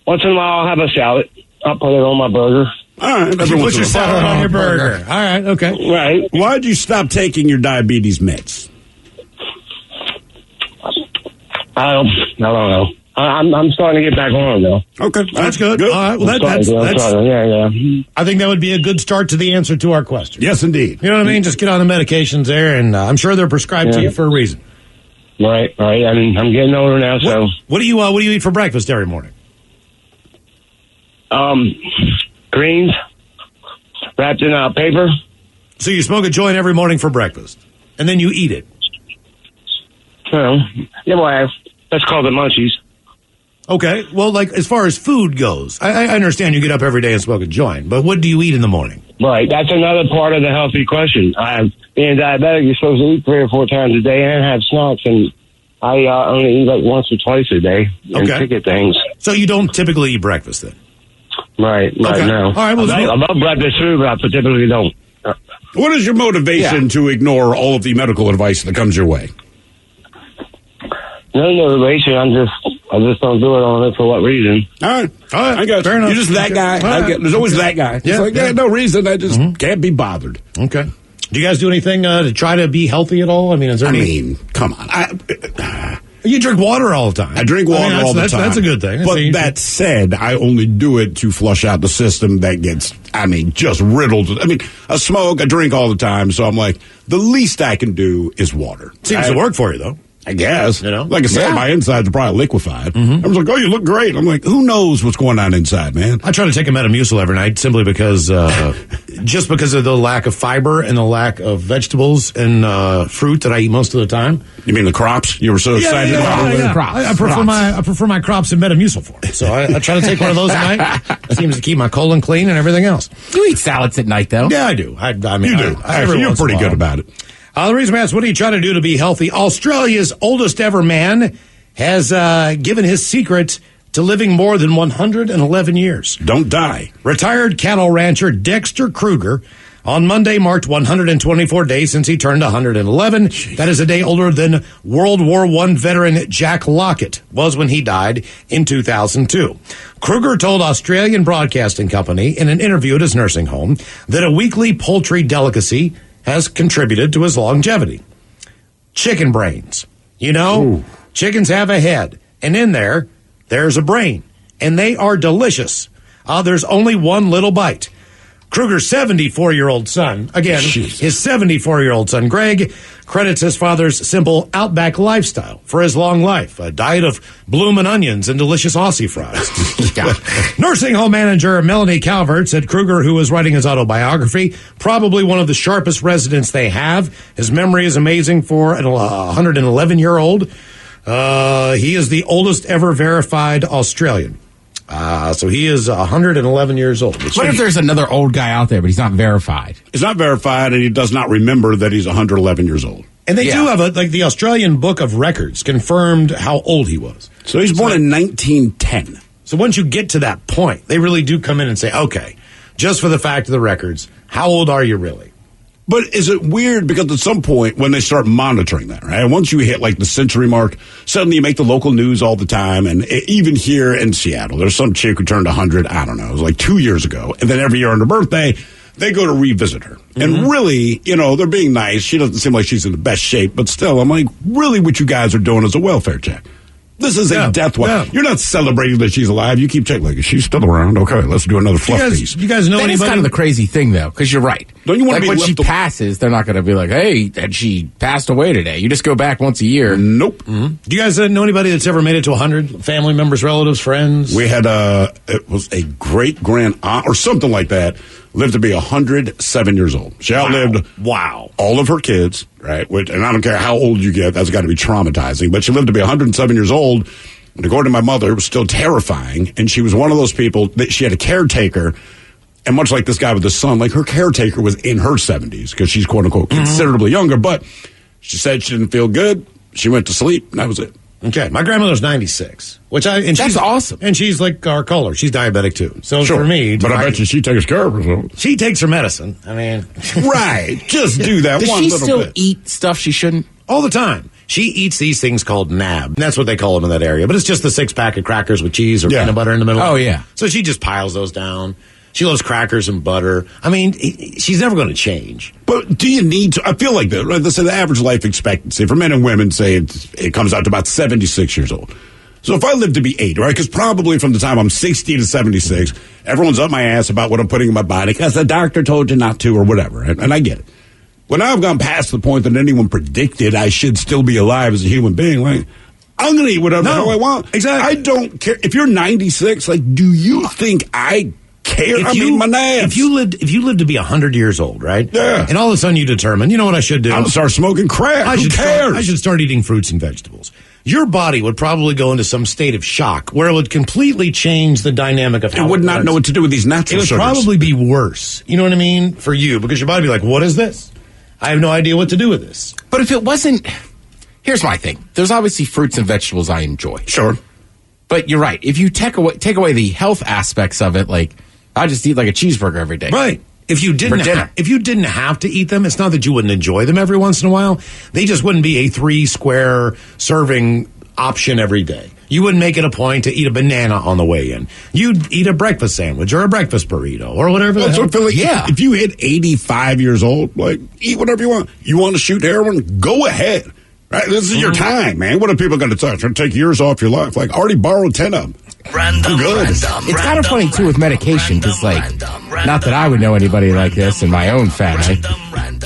Speaker 11: once in a while, I'll have a salad. I'll put it on my burger.
Speaker 4: All right.
Speaker 3: You put your salad on your burger. All right. Okay.
Speaker 11: Right.
Speaker 4: Why'd you stop taking your diabetes meds?
Speaker 11: I don't know. I'm starting to get back on though.
Speaker 4: Okay,
Speaker 3: that's good. All right, well, that's
Speaker 11: yeah.
Speaker 3: I think that would be a good start to the answer to our question.
Speaker 4: Yes, indeed.
Speaker 3: You know what I mean? Just get on the medications there, and I'm sure they're prescribed to you for a reason.
Speaker 11: Right. I mean, I'm getting older now, so.
Speaker 3: What do you eat for breakfast every morning?
Speaker 11: Greens wrapped in paper.
Speaker 3: So you smoke a joint every morning for breakfast, and then you eat it.
Speaker 11: Yeah, that's called the munchies.
Speaker 3: Okay, well, like as far as food goes, I understand you get up every day and smoke a joint, but what do you eat in the morning?
Speaker 11: Right, that's another part of the healthy question. Being diabetic, you're supposed to eat 3 or 4 times a day and have snacks, and I only eat like once or twice a day and ticket things.
Speaker 3: So you don't typically eat breakfast then?
Speaker 11: Right, no.
Speaker 3: All right, well,
Speaker 11: I love breakfast too, but I typically don't.
Speaker 4: What is your motivation to ignore all of the medical advice that comes your way?
Speaker 11: No motivation. I just don't do it. I don't know for what reason.
Speaker 4: All right. I got
Speaker 3: fair enough.
Speaker 4: You're just that guy. There's always that guy. No reason. I just can't be bothered.
Speaker 3: Okay. Do you guys do anything to try to be healthy at all? I mean, is there
Speaker 4: come on.
Speaker 3: You drink water all the time.
Speaker 4: I drink water all the time.
Speaker 3: That's a good thing.
Speaker 4: But that said, I only do it to flush out the system that gets, just riddled. I smoke, I drink all the time, so I'm like, the least I can do is water.
Speaker 3: Seems to work for you, though.
Speaker 4: I guess. Like I said, my insides are probably liquefied. I was like, oh, you look great. I'm like, who knows what's going on inside, man?
Speaker 3: I try to take a Metamucil every night simply because, just because of the lack of fiber and the lack of vegetables and fruit that I eat most of the time.
Speaker 4: You mean the crops? You were so excited about
Speaker 3: the crops. I prefer my crops in Metamucil form. So I try to take one of those at night. It seems to keep my colon clean and everything else.
Speaker 10: You eat salads at night, though.
Speaker 3: Yeah, I do. I mean,
Speaker 4: you do. Actually, you're pretty good about it.
Speaker 3: The reason I asked, what do you try to do to be healthy? Australia's oldest ever man has given his secret to living more than 111 years.
Speaker 4: Don't die.
Speaker 3: Retired cattle rancher Dexter Kruger on Monday marked 124 days since he turned 111. Jeez. That is a day older than World War I veteran Jack Lockett was when he died in 2002. Kruger told Australian Broadcasting Company in an interview at his nursing home that a weekly poultry delicacy has contributed to his longevity. Chicken brains. Chickens have a head, and in there's a brain, and they are delicious. There's only one little bite. Kruger's 74-year-old son, again, his 74-year-old son, Greg, credits his father's simple outback lifestyle for his long life, a diet of bloomin' onions and delicious Aussie fries. Nursing home manager Melanie Calvert said Kruger, who was writing his autobiography, probably one of the sharpest residents they have. His memory is amazing for an 111-year-old. He is the oldest ever verified Australian. So he is 111 years old.
Speaker 10: What if there's another old guy out there, but he's not verified?
Speaker 4: He's not verified, and he does not remember that he's 111 years old.
Speaker 3: And they do have the Australian Book of Records confirmed how old he was.
Speaker 4: So he's born in 1910.
Speaker 3: So once you get to that point, they really do come in and say, okay, just for the fact of the records, how old are you really?
Speaker 4: But is it weird because at some point when they start monitoring that, right? Once you hit like the century mark, suddenly you make the local news all the time. And even here in Seattle, there's some chick who turned 100, I don't know, it was like 2 years ago. And then every year on her birthday, they go to revisit her. Mm-hmm. And really, they're being nice. She doesn't seem like she's in the best shape. But still, I'm like, really what you guys are doing is a welfare check. This is a death watch. Yeah. You're not celebrating that she's alive. You keep checking, like, is she still around? Okay, let's do another fluff piece.
Speaker 3: You guys know anybody?
Speaker 10: That's kind of the crazy thing, though, because you're right.
Speaker 4: Don't you want to be
Speaker 10: when
Speaker 4: left
Speaker 10: she passes, they're not going to be like, hey, and she passed away today. You just go back once a year.
Speaker 4: Nope.
Speaker 3: Mm-hmm. Do you guys know anybody that's ever made it to 100? Family members, relatives, friends?
Speaker 4: We had it was a great grand aunt or something like that. Lived to be 107 years old. She outlived all of her kids, right? And I don't care how old you get, that's got to be traumatizing. But she lived to be 107 years old. And according to my mother, it was still terrifying. And she was one of those people that she had a caretaker. And much like this guy with the son, like her caretaker was in her 70s because she's quote unquote considerably younger. But she said she didn't feel good. She went to sleep, and that was it.
Speaker 3: Okay, my grandmother's 96,
Speaker 10: that's
Speaker 3: she's
Speaker 10: awesome.
Speaker 3: And she's like our color. She's diabetic too. So
Speaker 4: Sure.
Speaker 3: for me,
Speaker 4: but I bet you she takes care of herself.
Speaker 3: She takes her medicine. I mean,
Speaker 4: right? Just do that.
Speaker 10: Does
Speaker 4: one
Speaker 10: she
Speaker 4: little
Speaker 10: still
Speaker 4: bit.
Speaker 10: eat stuff she shouldn't?
Speaker 3: all the time. She eats these things called nab. That's what they call them in that area. But it's just the 6-pack of crackers with cheese or peanut butter in the middle.
Speaker 10: Oh, yeah.
Speaker 3: So she just piles those down. She loves crackers and butter. I mean, she's never going to change.
Speaker 4: But do you need to? I feel like that. Right? Let's say the average life expectancy for men and women, say it comes out to about 76 years old. So if I live to be 80, right? Because probably from the time I'm 60 to 76, everyone's up my ass about what I'm putting in my body because the doctor told you not to or whatever. And I get it. Well, now I've gone past the point that anyone predicted I should still be alive as a human being. Like, I'm going to eat whatever the hell I want.
Speaker 3: Exactly.
Speaker 4: I don't care. If you're 96, like, do you think I care? I mean, my nabs.
Speaker 3: If you lived to be 100 years old, right?
Speaker 4: Yeah.
Speaker 3: And all of a sudden you determine, you know what I should do?
Speaker 4: I'm going to start smoking crack. Who cares?
Speaker 3: I should start eating fruits and vegetables. Your body would probably go into some state of shock where it would completely change the dynamic of how
Speaker 4: it would not know what to do with these natural
Speaker 3: sugars. It would probably be worse. You know what I mean? For you, because your body would be like, what is this? I have no idea what to do with this.
Speaker 10: But if it wasn't... Here's my thing. There's obviously fruits and vegetables I enjoy.
Speaker 4: Sure.
Speaker 10: But you're right. If you take away the health aspects of it, like, I just eat like a cheeseburger every day.
Speaker 3: Right. If you didn't have to eat them, it's not that you wouldn't enjoy them every once in a while. They just wouldn't be a 3-square serving option every day. You wouldn't make it a point to eat a banana on the way in. You'd eat a breakfast sandwich or a breakfast burrito or whatever.
Speaker 4: So I feel like if you hit 85 years old, like, eat whatever you want. You want to shoot heroin? Go ahead. Right? This is your time, man. What are people going to touch? They're going to take years off your life. Like, I already borrowed 10 of them. I'm good.
Speaker 10: It's kind of funny, too, with medication, because, like, not that I would know anybody like this in my own family,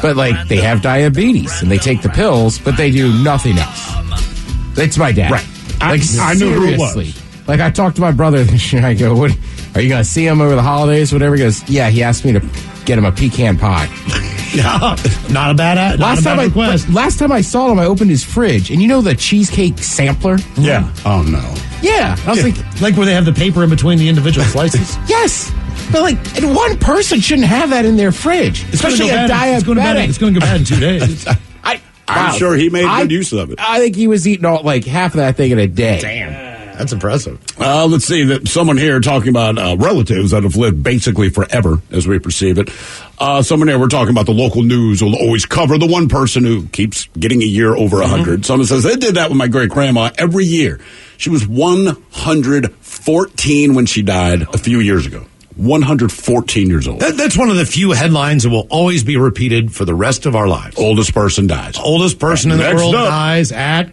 Speaker 10: but, like, they have diabetes, and they take the pills, but they do nothing else. It's my dad.
Speaker 4: Right.
Speaker 10: Like,
Speaker 4: I knew who it was.
Speaker 10: Like, I talked to my brother this year, I go, what, are you going to see him over the holidays, whatever? He goes, yeah, he asked me to get him a pecan pie.
Speaker 3: Yeah, not a bad request.
Speaker 10: Last time I saw him, I opened his fridge, and you know the cheesecake sampler?
Speaker 3: Yeah.
Speaker 4: Oh, no.
Speaker 10: Yeah. I was
Speaker 3: like where they have the paper in between the individual slices?
Speaker 10: Yes. But, like, and one person shouldn't have that in their fridge, especially a diabetic.
Speaker 3: It's going to go bad in 2 days.
Speaker 4: I'm sure he made good use of it.
Speaker 10: I think he was eating half of that thing in a day.
Speaker 3: Damn. That's impressive.
Speaker 4: Let's see. That someone here talking about relatives that have lived basically forever, as we perceive it. Someone here, we're talking about the local news will always cover the one person who keeps getting a year over 100. Someone says, they did that with my great-grandma every year. She was 114 when she died a few years ago. 114 years old.
Speaker 3: That's one of the few headlines that will always be repeated for the rest of our lives.
Speaker 4: Oldest person dies.
Speaker 3: Oldest person in the world dies at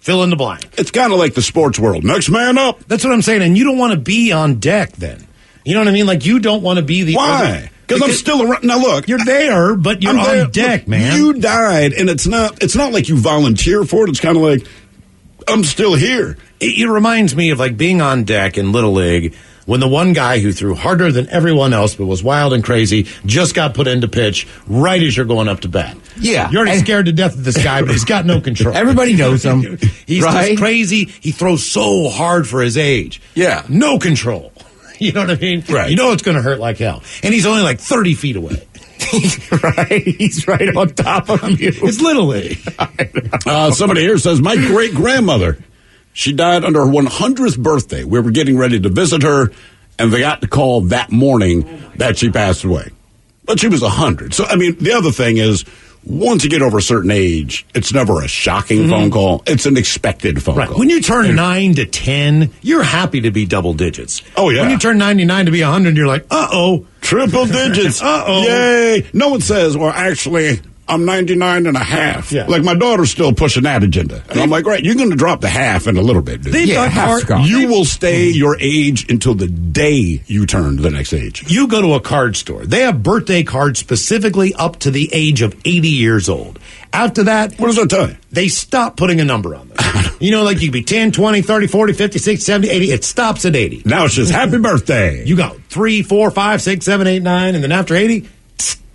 Speaker 3: fill in the blank.
Speaker 4: It's kind of like the sports world. Next man up.
Speaker 3: That's what I'm saying. And you don't want to be on deck then. You know what I mean? Like, you don't want to be the...
Speaker 4: Why? Because I'm still around. Now, look.
Speaker 3: You're there, but you're on deck, man.
Speaker 4: You died, and it's not like you volunteer for it. It's kind of like, I'm still here.
Speaker 3: It reminds me of, like, being on deck in Little League when the one guy who threw harder than everyone else but was wild and crazy just got put into pitch right as you're going up to bat.
Speaker 10: Yeah.
Speaker 3: You're already scared to death of this guy, but he's got no control.
Speaker 10: Everybody knows him.
Speaker 3: He's just crazy. He throws so hard for his age.
Speaker 10: Yeah.
Speaker 3: No control. You know what I mean?
Speaker 4: Right.
Speaker 3: You know it's going to hurt like hell. And he's only like 30 feet away.
Speaker 10: Right. He's right on top of you.
Speaker 3: It's Little League.
Speaker 4: Somebody here says, my great-grandmother, she died on her 100th birthday. We were getting ready to visit her, and they got the call that morning that she passed away. But she was 100. So, I mean, the other thing is, once you get over a certain age, it's never a shocking phone call. It's an expected phone call.
Speaker 3: When you turn 9 to 10, you're happy to be double digits.
Speaker 4: Oh, yeah.
Speaker 3: When you turn 99 to be 100, you're like, uh-oh.
Speaker 4: Triple digits.
Speaker 3: Uh-oh.
Speaker 4: Yay. No one says, well, actually, I'm 99 and a half.
Speaker 3: Yeah.
Speaker 4: Like, my daughter's still pushing that agenda. And I'm like, right, you're going to drop the half in a little bit, dude. You will stay your age until the day you turn the next age.
Speaker 3: You go to a card store. They have birthday cards specifically up to the age of 80 years old. After that,
Speaker 4: what does that tell you?
Speaker 3: They stop putting a number on them. You know, like you could be 10, 20, 30, 40, 50, 60, 70, 80. It stops at 80.
Speaker 4: Now it's just happy birthday.
Speaker 3: You go 3, 4, 5, 6, 7, 8, 9, and then after 80,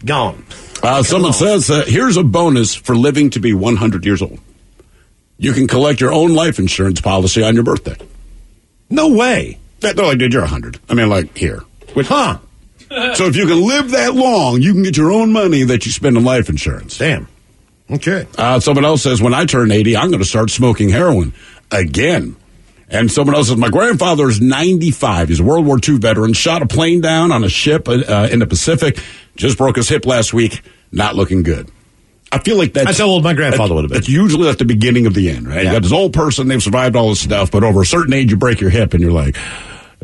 Speaker 3: gone.
Speaker 4: Someone says, here's a bonus for living to be 100 years old. You can collect your own life insurance policy on your birthday.
Speaker 3: No way.
Speaker 4: They're like, dude, you're 100. I mean, like, here.
Speaker 3: Huh.
Speaker 4: So if you can live that long, you can get your own money that you spend on life insurance.
Speaker 3: Damn. Okay.
Speaker 4: Someone else says, when I turn 80, I'm going to start smoking heroin again. And someone else says, my grandfather is 95. He's a World War II veteran, shot a plane down on a ship in the Pacific, just broke his hip last week, not looking good. I feel like that's
Speaker 3: how old my grandfather would have been.
Speaker 4: It's usually at the beginning of the end, right? Yeah. You got this old person, they've survived all this stuff, but over a certain age, you break your hip, and you're like,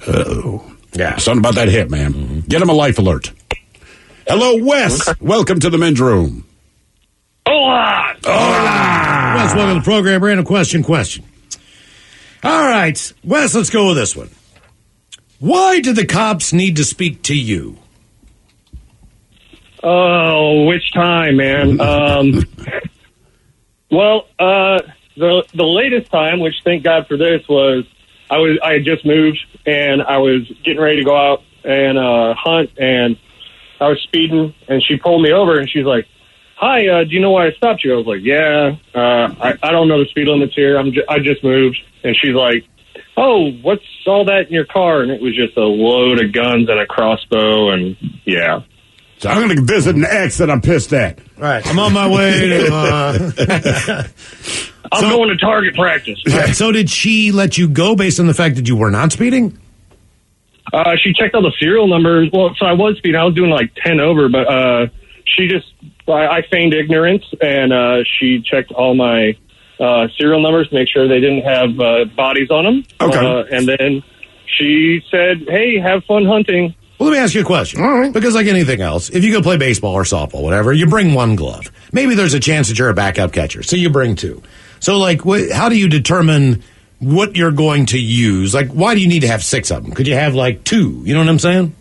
Speaker 4: oh. Yeah. Something about that hip, man. Mm-hmm. Get him a life alert. Hello, Wes. Okay. Welcome to the men's room.
Speaker 12: Hola!
Speaker 3: Hola! Wes, welcome to the program. Random question. All right, Wes, let's go with this one. Why did the cops need to speak to you?
Speaker 12: Oh, which time, man? Well, the latest time, which thank God for this, was I had just moved and I was getting ready to go out and hunt, and I was speeding, and she pulled me over and she's like, "Hi, do you know why I stopped you?" I was like, "Yeah, I don't know the speed limits here. I just moved." And she's like, "Oh, what's all that in your car?" And it was just a load of guns and a crossbow, and yeah.
Speaker 4: So I'm going to visit an ex that I'm pissed at.
Speaker 3: Right. I'm on my way to...
Speaker 12: I'm going to target practice.
Speaker 3: Right, so did she let you go based on the fact that you were not speeding?
Speaker 12: She checked all the serial numbers. Well, so I was speeding. I was doing like 10 over, but she just... I feigned ignorance, and she checked all my serial numbers to make sure they didn't have bodies on them.
Speaker 4: Okay.
Speaker 12: And then she said, "Hey, have fun hunting."
Speaker 3: Well, let me ask you a question. All right. Because like anything else, if you go play baseball or softball, whatever, you bring one glove. Maybe there's a chance that you're a backup catcher, so you bring two. So, like, how do you determine what you're going to use? Like, why do you need to have 6 of them? Could you have, like, 2? You know what I'm saying?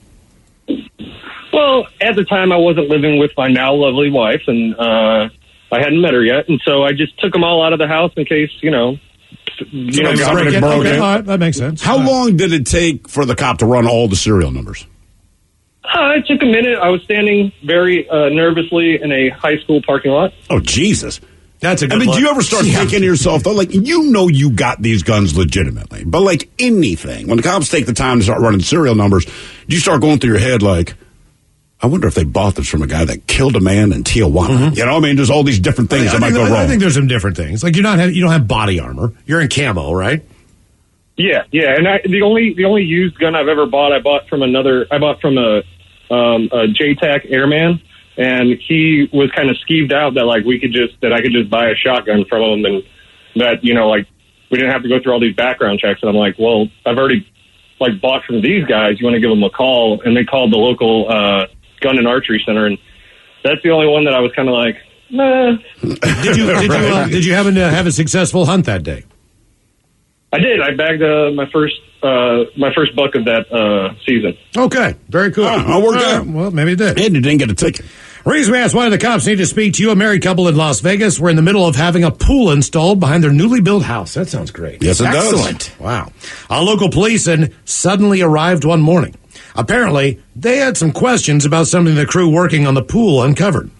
Speaker 12: Well, at the time, I wasn't living with my now lovely wife, and I hadn't met her yet, and so I just took them all out of the house in case, something
Speaker 3: broke. Okay, all right, that makes sense.
Speaker 4: How long did it take for the cop to run all the serial numbers?
Speaker 12: It took a minute. I was standing very nervously in a high school parking lot.
Speaker 4: Oh, Jesus.
Speaker 3: That's a good
Speaker 4: do you ever start thinking to yourself, though, like, you got these guns legitimately, but like anything, when the cops take the time to start running serial numbers, you start going through your head like, I wonder if they bought this from a guy that killed a man in Tijuana. Mm-hmm. You know what I mean? There's all these different things that might go wrong.
Speaker 3: I think there's some different things. Like, you don't have body armor. You're in camo, right?
Speaker 12: Yeah. And the only used gun I've ever bought, I bought from a JTAC Airman, and he was kind of skeeved out that like I could just buy a shotgun from him, and that we didn't have to go through all these background checks. And I'm like, well, I've already bought from these guys. You want to give them a call? And they called the local gun and archery center, and that's the only one that I was kind of like, nah.
Speaker 3: Did you happen to have a successful hunt that day?
Speaker 12: I did. I bagged my first buck of that season.
Speaker 3: Okay, very cool.
Speaker 4: I worked out.
Speaker 3: Well, maybe it did.
Speaker 4: And you didn't get a ticket.
Speaker 3: Reason we asked why the cops need to speak to you. A married couple in Las Vegas were in the middle of having a pool installed behind their newly built house. That sounds great.
Speaker 4: Yes, it does.
Speaker 3: Excellent. Wow. Local police suddenly arrived one morning. Apparently, they had some questions about something the crew working on the pool uncovered.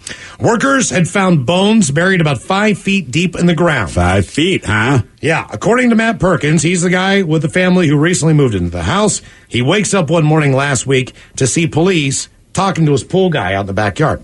Speaker 3: Workers had found bones buried about 5 feet deep in the ground.
Speaker 4: 5 feet, huh?
Speaker 3: Yeah. According to Matt Perkins, he's the guy with the family who recently moved into the house. He wakes up one morning last week to see police talking to his pool guy out in the backyard.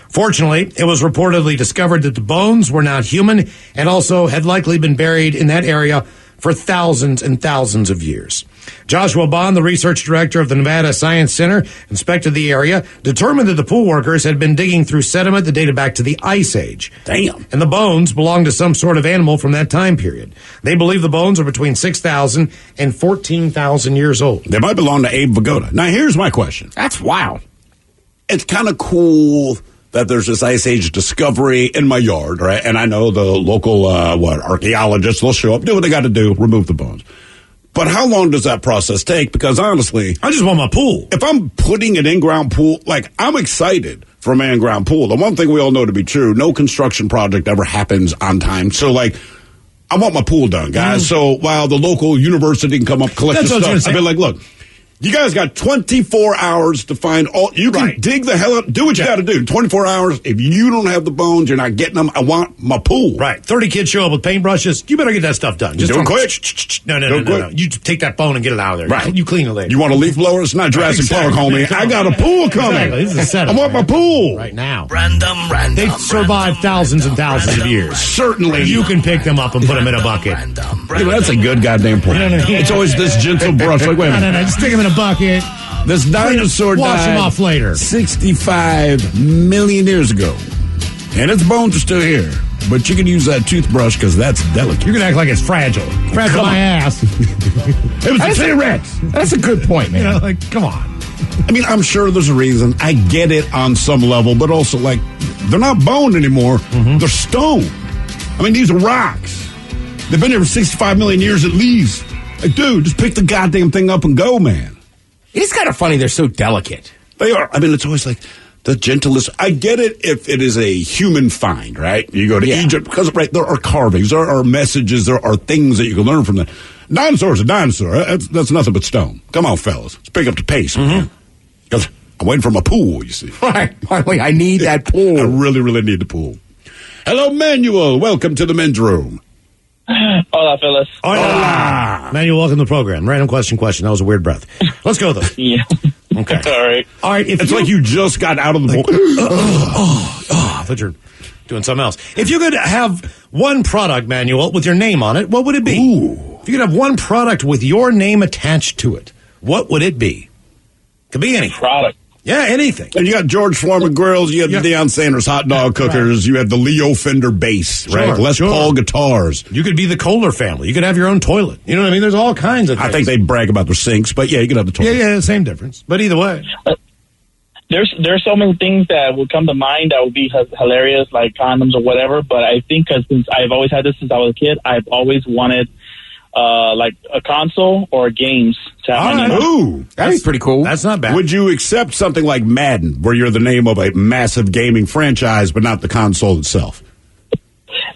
Speaker 3: Fortunately, it was reportedly discovered that the bones were not human and also had likely been buried in that area for thousands and thousands of years. Joshua Bond, the research director of the Nevada Science Center, inspected the area, determined that the pool workers had been digging through sediment that dated back to the Ice Age.
Speaker 4: Damn.
Speaker 3: And the bones belonged to some sort of animal from that time period. They believe the bones are between 6,000 and 14,000 years old.
Speaker 4: They might belong to Abe Vigoda. Now, here's my question.
Speaker 10: That's wild.
Speaker 4: It's kind of cool that there's this Ice Age discovery in my yard, right? And I know the local, archaeologists will show up, do what they got to do, remove the bones. But how long does that process take? Because honestly,
Speaker 3: I just want my pool.
Speaker 4: If I'm putting an in-ground pool, like, I'm excited for an in-ground pool. The one thing we all know to be true, no construction project ever happens on time. So, like, I want my pool done, guys. So while the local university can come up, collect the stuff, I've been like, look, you guys got 24 hours to find all. You can dig the hell up. Do what you got to do. 24 hours. If you don't have the bones, you're not getting them. I want my pool.
Speaker 3: Right. 30 kids show up with paintbrushes. You better get that stuff done.
Speaker 4: Just do it quick.
Speaker 3: No. You take that bone and get it out of there.
Speaker 4: Right.
Speaker 3: You clean it later.
Speaker 4: You want a leaf blower? It's not Jurassic Park, homie. I got a pool coming.
Speaker 3: Exactly. This is a setup.
Speaker 4: I want my pool.
Speaker 3: Right now.
Speaker 5: Random.
Speaker 3: They've survived thousands and thousands of years.
Speaker 4: Certainly.
Speaker 3: You can pick them up and put them in a bucket.
Speaker 4: That's a good goddamn point. It's always this gentle brush. Like, wait a minute.
Speaker 3: No. Just stick them in a bucket.
Speaker 4: This dinosaur
Speaker 3: Wash
Speaker 4: died
Speaker 3: them off later.
Speaker 4: 65 million years ago. And its bones are still here. But you can use that toothbrush because that's delicate.
Speaker 3: You're going to act like it's fragile. Fragile my ass.
Speaker 4: It was a T-Rex.
Speaker 10: That's a good point, man.
Speaker 3: You know, like, come on.
Speaker 4: I mean, I'm sure there's a reason. I get it on some level, but also, like, they're not bone anymore. They're stone. I mean, these are rocks. They've been here for 65 million years at least. Like, dude, just pick the goddamn thing up and go, man.
Speaker 10: It is kind of funny they're so delicate.
Speaker 4: They are. I mean, it's always like the gentlest. I get it if it is a human find, right? You go to Egypt because, right, there are carvings, there are messages, there are things that you can learn from that. Dinosaur's a dinosaur. That's nothing but stone. Come on, fellas. Let's pick up the pace, man. Because I'm waiting for my pool, you see.
Speaker 10: Right. I need that pool.
Speaker 4: I really, really need the pool. Hello, Manuel. Welcome to the men's room.
Speaker 13: Hola, fellas.
Speaker 3: Hola. Manuel, welcome to the program. Random question. That was a weird breath. Let's go, though.
Speaker 13: Yeah.
Speaker 3: Okay.
Speaker 13: All right.
Speaker 3: If
Speaker 4: it's like you just got out of the pool.
Speaker 3: I thought you were doing something else. If you could have one product, Manuel, with your name on it, what would it be?
Speaker 4: Ooh.
Speaker 3: If you could have one product with your name attached to it, what would it be? Could be anything.
Speaker 13: Product.
Speaker 3: Yeah, anything.
Speaker 4: And you got George Foreman grills, you have the Deion Sanders hot dog cookers, you have the Leo Fender bass, right? Les Paul guitars.
Speaker 3: You could be the Kohler family. You could have your own toilet. You know what I mean? There's all kinds of things.
Speaker 4: I think they brag about their sinks, but yeah, you could have the toilet.
Speaker 3: Yeah, same difference. But either way.
Speaker 13: There's so many things that would come to mind that would be hilarious, like condoms or whatever, but I think since I've always had this since I was a kid, I've always wanted like a console or games to have my name.
Speaker 4: Ooh,
Speaker 10: that's pretty cool.
Speaker 3: That's not bad.
Speaker 4: Would you accept something like Madden, where you're the name of a massive gaming franchise, but not the console itself?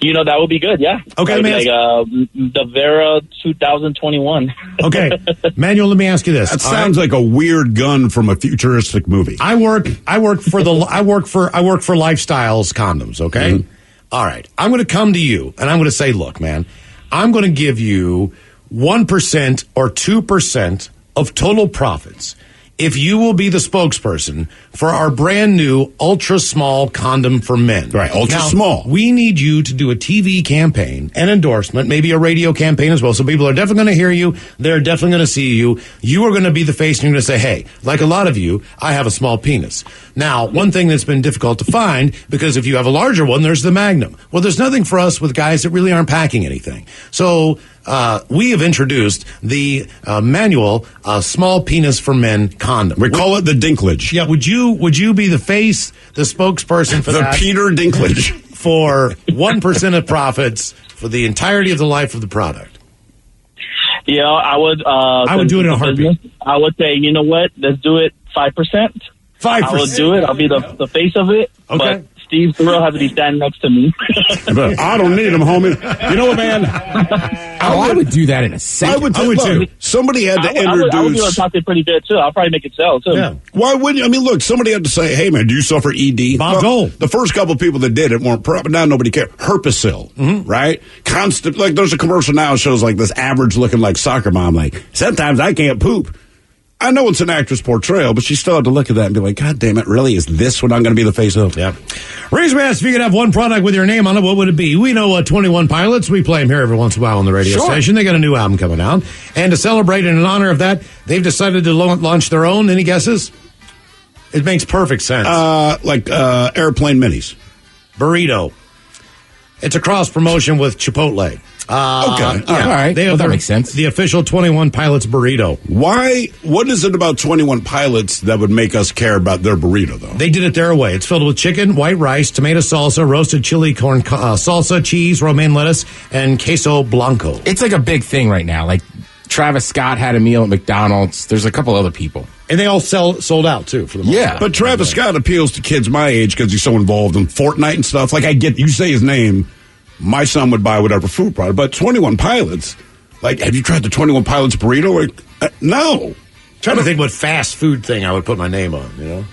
Speaker 13: You know, that would be good, yeah.
Speaker 3: Okay,
Speaker 13: like the Vera 2021.
Speaker 3: Okay, Manuel, let me ask you this.
Speaker 4: That sounds like a weird gun from a futuristic movie.
Speaker 3: I work for Lifestyles condoms, okay?
Speaker 4: Mm-hmm.
Speaker 3: All right. I'm going to come to you and I'm going to say, look, man, I'm going to give you 1% or 2% of total profits if you will be the spokesperson for our brand new ultra small condom for men.
Speaker 4: Right, ultra
Speaker 3: now,
Speaker 4: small.
Speaker 3: We need you to do a TV campaign, an endorsement, maybe a radio campaign as well. So people are definitely going to hear you. They're definitely going to see you. You are going to be the face and you're going to say, hey, like a lot of you, I have a small penis. Now, one thing that's been difficult to find, because if you have a larger one, there's the Magnum. Well, there's nothing for us with guys that really aren't packing anything. So we have introduced the manual small penis for men condom.
Speaker 4: We call it the Dinklage.
Speaker 3: Yeah, would you be the face, the spokesperson for
Speaker 4: the
Speaker 3: that?
Speaker 4: Peter Dinklage.
Speaker 3: For 1% of profits for the entirety of the life of the product.
Speaker 13: Yeah, I would.
Speaker 3: I would do it in a heartbeat.
Speaker 13: I would say, you know what? Let's do it 5%.
Speaker 3: 5%. I
Speaker 13: will do it. I'll be the face of it.
Speaker 3: Okay.
Speaker 13: But Steve Thoreau has to be standing next to me.
Speaker 4: I don't need him, homie. You know what, man?
Speaker 10: I would do that in a second.
Speaker 4: I would too. Somebody had to introduce.
Speaker 13: I would do a topic pretty good too. I'll probably make it sell too.
Speaker 3: Yeah.
Speaker 4: Why wouldn't you? I mean, look, somebody had to say, hey, man, do you suffer ED?
Speaker 3: Bob Dole.
Speaker 4: The first couple of people that did it weren't proper. Now nobody cares. Herpicil, right? Constant. Like, there's a commercial now that shows like this average looking like soccer mom. Like, sometimes I can't poop. I know it's an actress portrayal, but she still had to look at that and be like, God damn it, really? Is this what I'm going to be the face of?
Speaker 3: Yeah. Reason we asked if you could have one product with your name on it, what would it be? We know 21 Pilots. We play them here every once in a while on the radio station. They got a new album coming out. And to celebrate and in honor of that, they've decided to launch their own. Any guesses? It makes perfect sense.
Speaker 4: Airplane minis.
Speaker 3: Burrito. It's a cross promotion with Chipotle.
Speaker 4: Okay. All
Speaker 10: right.
Speaker 3: They have
Speaker 10: That makes sense.
Speaker 3: The official 21 Pilots burrito.
Speaker 4: Why? What is it about 21 Pilots that would make us care about their burrito, though?
Speaker 3: They did it their way. It's filled with chicken, white rice, tomato salsa, roasted chili corn salsa, cheese, romaine lettuce, and queso blanco.
Speaker 10: It's like a big thing right now. Like Travis Scott had a meal at McDonald's. There's a couple other people.
Speaker 3: And they all sold out, too, for the most part.
Speaker 4: But Travis Scott appeals to kids my age because he's so involved in Fortnite and stuff. Like, I get, you say his name, my son would buy whatever food product. But 21 Pilots, like, have you tried the 21 Pilots burrito? Like, no.
Speaker 3: Trying to think what fast food thing I would put my name on, you know?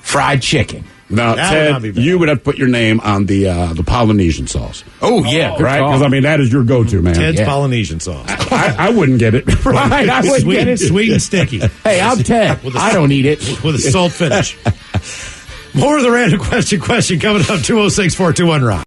Speaker 10: Fried chicken.
Speaker 4: Now, Ted, you would have to put your name on the Polynesian sauce.
Speaker 10: Oh, yeah.
Speaker 4: Right? Because, I mean, that is your go-to, man.
Speaker 3: Ted's Polynesian sauce.
Speaker 4: I wouldn't get it.
Speaker 10: Right, I wouldn't get it.
Speaker 3: Sweet and sticky.
Speaker 10: Hey, I'm Ted. I don't eat it.
Speaker 3: With a salt finish. More of the random question coming up, 206-421-ROCK.